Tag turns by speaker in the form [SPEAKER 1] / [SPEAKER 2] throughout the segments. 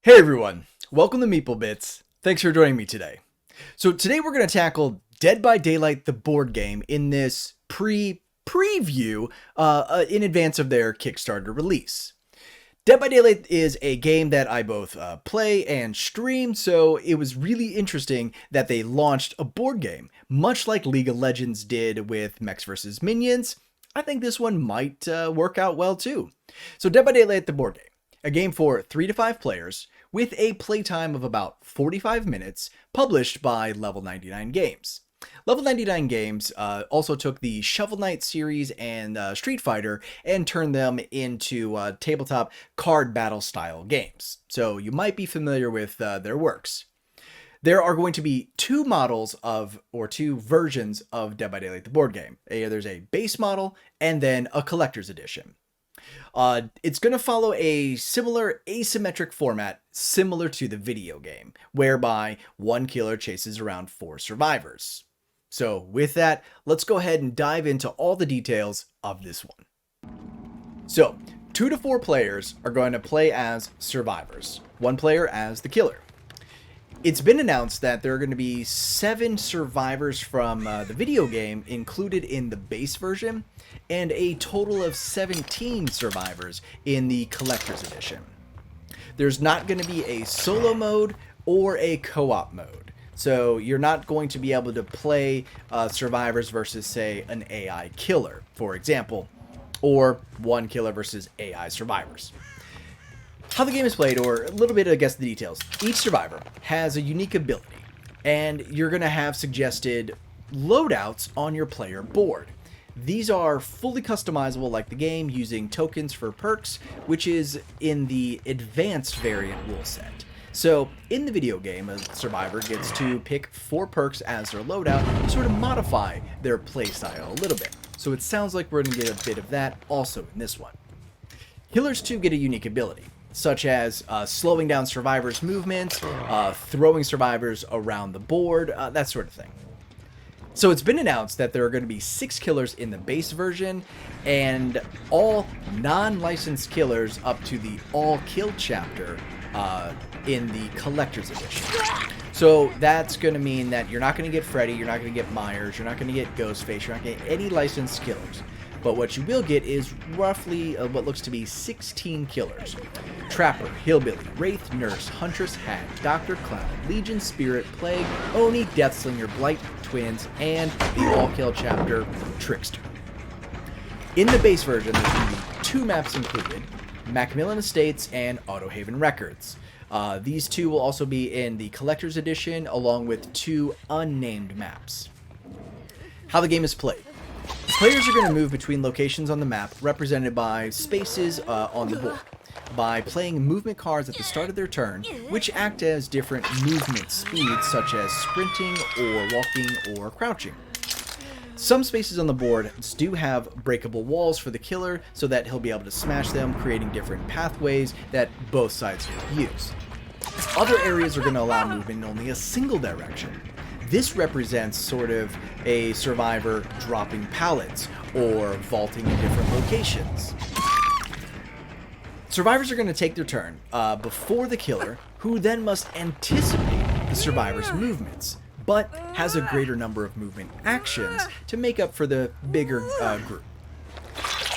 [SPEAKER 1] Hey everyone, welcome to Meeple Bits. Thanks for joining me today. So today we're going to tackle Dead by Daylight the board game in this preview in advance of their Kickstarter release. Dead by Daylight is a game that I both play and stream, so it was really interesting that they launched a board game, much like League of Legends did with Mechs vs. Minions. I think this one might work out well too. So Dead by Daylight the board game. A game for 3 to 5 players with a playtime of about 45 minutes, published by Level 99 Games. Level 99 Games also took the Shovel Knight series and Street Fighter and turned them into tabletop card battle style games. So you might be familiar with their works. There are going to be two versions of Dead by Daylight the board game. There's a base model and then a collector's edition. It's going to follow a similar asymmetric format similar to the video game, whereby one killer chases around 4 survivors. So with that, let's go ahead and dive into all the details of this one. So 2 to 4 players are going to play as survivors, 1 player as the killer. It's been announced that there are going to be 7 survivors from the video game included in the base version, and a total of 17 survivors in the collector's edition. There's not going to be a solo mode or a co-op mode, so you're not going to be able to play survivors versus, say, an AI killer, for example, or 1 killer versus AI survivors. How the game is played, or a little bit, I guess, the details. Each survivor has a unique ability, and you're going to have suggested loadouts on your player board. These are fully customizable like the game, using tokens for perks, which is in the advanced variant rule set. So, in the video game, a survivor gets to pick 4 perks as their loadout to sort of modify their playstyle a little bit. So it sounds like we're going to get a bit of that also in this one. Killers too get a unique ability, such as slowing down survivors' movements, throwing survivors around the board, that sort of thing. So it's been announced that there are going to be 6 killers in the base version, and all non-licensed killers up to the all-kill chapter in the collector's edition. So that's going to mean that you're not going to get Freddy, you're not going to get Myers, you're not going to get Ghostface, you're not going to get any licensed killers. But what you will get is roughly what looks to be 16 killers. Trapper, Hillbilly, Wraith, Nurse, Huntress, Hag, Dr. Clown, Legion, Spirit, Plague, Oni, Deathslinger, Blight, Twins, and the all-kill chapter, Trickster. In the base version, there's going to be 2 maps included, Macmillan Estates and Autohaven Records. These 2 will also be in the Collector's Edition, along with 2 unnamed maps. How the game is played. Players are going to move between locations on the map represented by spaces on the board by playing movement cards at the start of their turn, which act as different movement speeds such as sprinting or walking or crouching. Some spaces on the board do have breakable walls for the killer so that he'll be able to smash them, creating different pathways that both sides will use. Other areas are going to allow movement in only a single direction. This represents sort of a survivor dropping pallets or vaulting in different locations. Survivors are going to take their turn before the killer, who then must anticipate the survivor's movements, but has a greater number of movement actions to make up for the bigger group.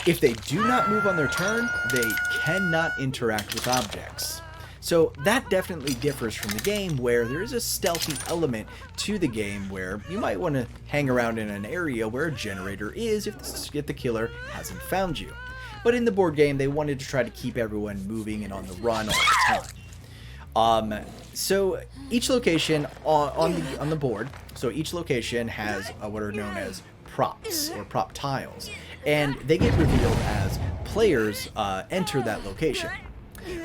[SPEAKER 1] If they do not move on their turn, they cannot interact with objects. So that definitely differs from the game, where there is a stealthy element to the game where you might want to hang around in an area where a generator is if the killer hasn't found you. But in the board game, they wanted to try to keep everyone moving and on the run all the time. So each location on the board, so each location has what are known as props or prop tiles, and they get revealed as players enter that location.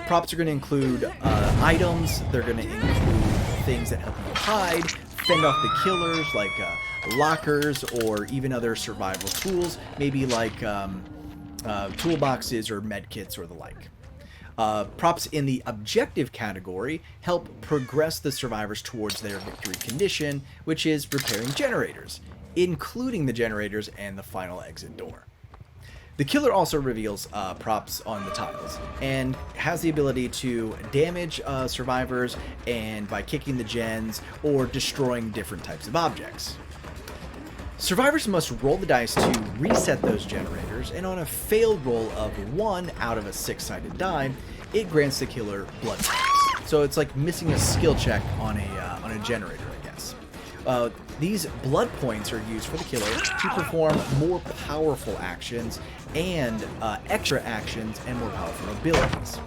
[SPEAKER 1] Props are going to include items, they're going to include things that help you hide, fend off the killers, like lockers or even other survival tools, maybe like toolboxes or medkits or the like. Props in the objective category help progress the survivors towards their victory condition, which is repairing generators, including the generators and the final exit door. The killer also reveals props on the tiles and has the ability to damage survivors and by kicking the gens or destroying different types of objects. Survivors must roll the dice to reset those generators, and on a failed roll of 1 out of a 6-sided die, it grants the killer blood points. So it's like missing a skill check on a generator, I guess. These blood points are used for the killer to perform more powerful actions and extra actions and more powerful abilities.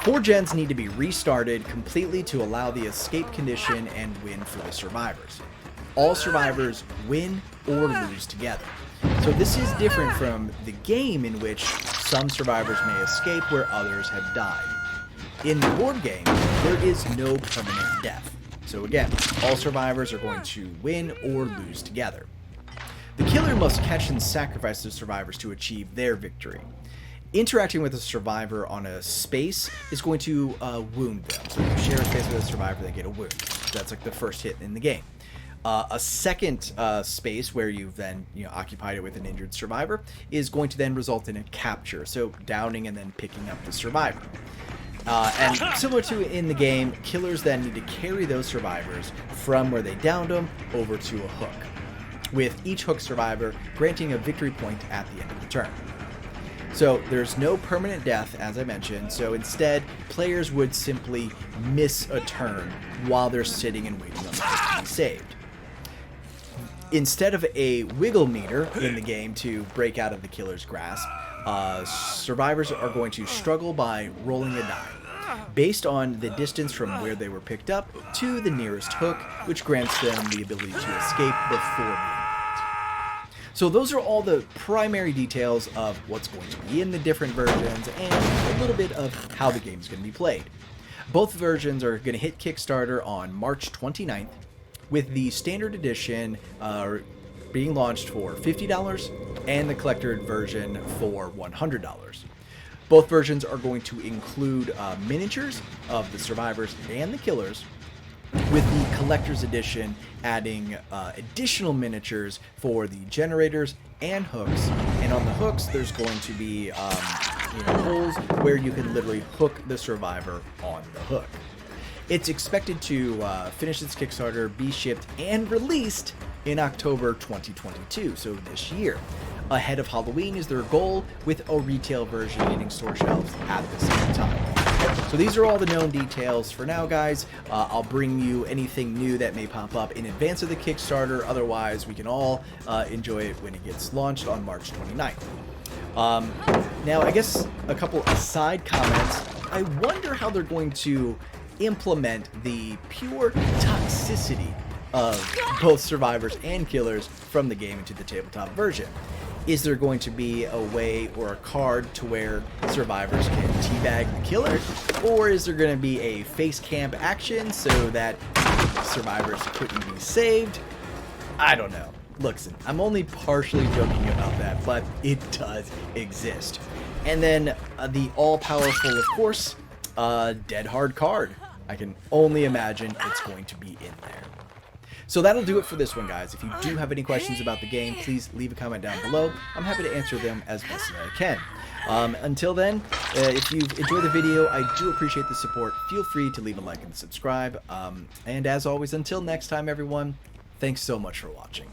[SPEAKER 1] 4 gens need to be restarted completely to allow the escape condition and win for the survivors. All survivors win or lose together. So this is different from the game in which some survivors may escape where others have died. In the board game, there is no permanent death. So again, all survivors are going to win or lose together. The killer must catch and sacrifice the survivors to achieve their victory. Interacting with a survivor on a space is going to wound them. So if you share a space with a survivor, they get a wound. That's like the first hit in the game. A second space where you've then occupied it with an injured survivor is going to then result in a capture, so downing and then picking up the survivor. And similar to in the game, killers then need to carry those survivors from where they downed them over to a hook, with each hook survivor granting a victory point at the end of the turn. So there's no permanent death, as I mentioned, so instead, players would simply miss a turn while they're sitting and waiting on the hook to be saved. Instead of a wiggle meter in the game to break out of the killer's grasp, survivors are going to struggle by rolling a die, based on the distance from where they were picked up to the nearest hook, which grants them the ability to escape before being hooked. So those are all the primary details of what's going to be in the different versions and a little bit of how the game is going to be played. Both versions are going to hit Kickstarter on March 29th, with the standard edition being launched for $50 and the collector version for $100. Both versions are going to include miniatures of the survivors and the killers, with the collector's edition adding additional miniatures for the generators and hooks. And on the hooks, there's going to be holes where you can literally hook the survivor on the hook. It's expected to finish its Kickstarter, be shipped, and released in October 2022, so this year. Ahead of Halloween is their goal, with a retail version hitting store shelves at the same time. So these are all the known details for now, guys. I'll bring you anything new that may pop up in advance of the Kickstarter. Otherwise, we can all enjoy it when it gets launched on March 29th. Now, I guess a couple aside comments. I wonder how they're going to implement the pure toxicity of both survivors and killers from the game into the tabletop version. Is there going to be a way or a card to where survivors can teabag the killer? Or is there going to be a face camp action so that survivors couldn't be saved? I don't know. Listen, I'm only partially joking about that, but it does exist. And then the all-powerful, of course, dead hard card. I can only imagine it's going to be in there. So that'll do it for this one, guys. If you do have any questions about the game, please leave a comment down below. I'm happy to answer them as best as I can. Until then, if you've enjoyed the video, I do appreciate the support. Feel free to leave a like and subscribe. And as always, until next time, everyone, thanks so much for watching.